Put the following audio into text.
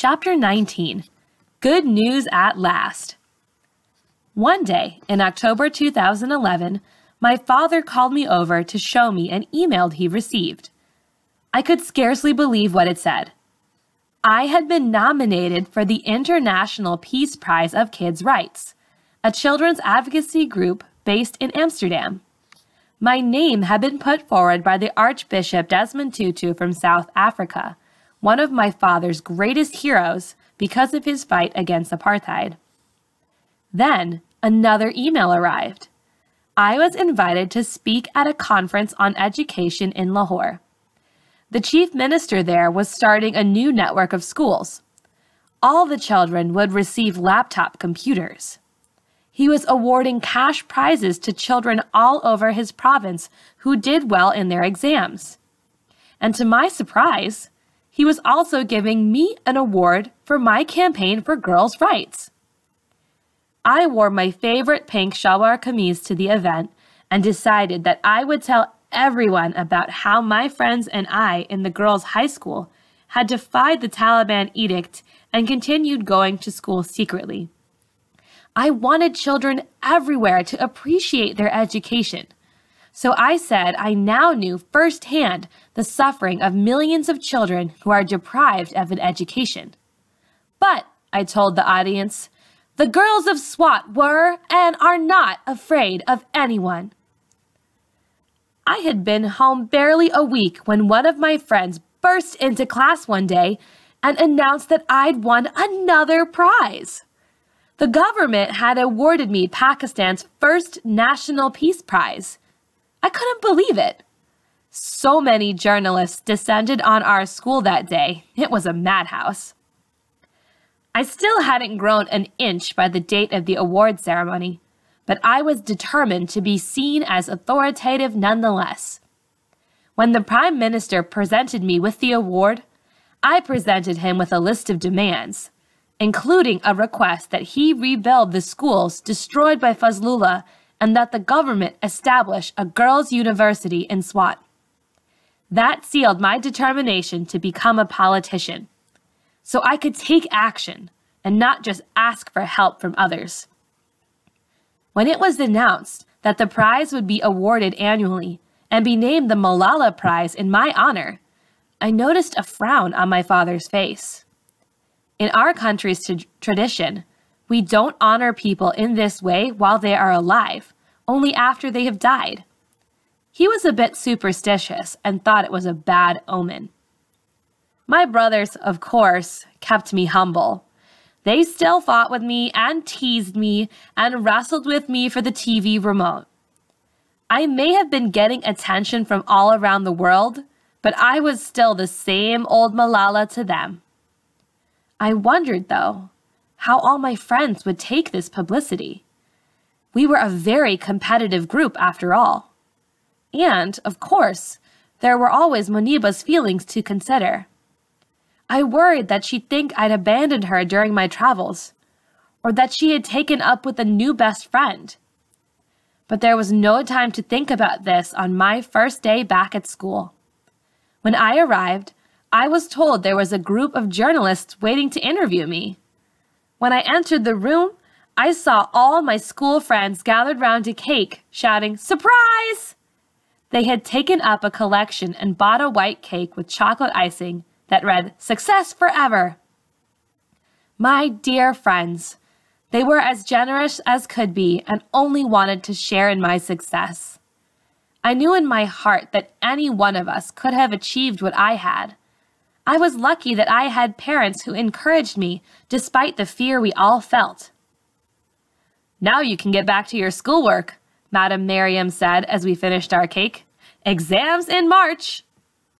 Chapter 19. Good News at Last. One day, in October 2011, my father called me over to show me an email he received. I could scarcely believe what it said. I had been nominated for the International Peace Prize of Kids' Rights, a children's advocacy group based in Amsterdam. My name had been put forward by the Archbishop Desmond Tutu from South Africa, one of my father's greatest heroes because of his fight against apartheid. Then, another email arrived. I was invited to speak at a conference on education in Lahore. The chief minister there was starting a new network of schools. All the children would receive laptop computers. He was awarding cash prizes to children all over his province who did well in their exams. And to my surprise, he was also giving me an award for my campaign for girls' rights. I wore my favorite pink shalwar kameez to the event and decided that I would tell everyone about how my friends and I in the girls' high school had defied the Taliban edict and continued going to school secretly. I wanted children everywhere to appreciate their education. So I said I now knew firsthand the suffering of millions of children who are deprived of an education. But, I told the audience, the girls of SWAT were and are not afraid of anyone. I had been home barely a week when one of my friends burst into class one day and announced that I'd won another prize. The government had awarded me Pakistan's first National Peace Prize. I couldn't believe it. So many journalists descended on our school that day. It was a madhouse. I still hadn't grown an inch by the date of the award ceremony, but I was determined to be seen as authoritative nonetheless. When the Prime Minister presented me with the award, I presented him with a list of demands, including a request that he rebuild the schools destroyed by Fazlullah and that the government establish a girls' university in SWAT. That sealed my determination to become a politician, so I could take action and not just ask for help from others. When it was announced that the prize would be awarded annually and be named the Malala Prize in my honor, I noticed a frown on my father's face. In our country's tradition, we don't honor people in this way while they are alive, only after they have died. He was a bit superstitious and thought it was a bad omen. My brothers, of course, kept me humble. They still fought with me and teased me and wrestled with me for the TV remote. I may have been getting attention from all around the world, but I was still the same old Malala to them. I wondered, though, how all my friends would take this publicity. We were a very competitive group after all. And, of course, there were always Muniba's feelings to consider. I worried that she'd think I'd abandoned her during my travels, or that she had taken up with a new best friend. But there was no time to think about this on my first day back at school. When I arrived, I was told there was a group of journalists waiting to interview me. When I entered the room, I saw all my school friends gathered round a cake, shouting, "Surprise!" They had taken up a collection and bought a white cake with chocolate icing that read, "Success Forever." My dear friends, they were as generous as could be and only wanted to share in my success. I knew in my heart that any one of us could have achieved what I had. I was lucky that I had parents who encouraged me despite the fear we all felt. "Now you can get back to your schoolwork," Madam Miriam said as we finished our cake. "Exams in March."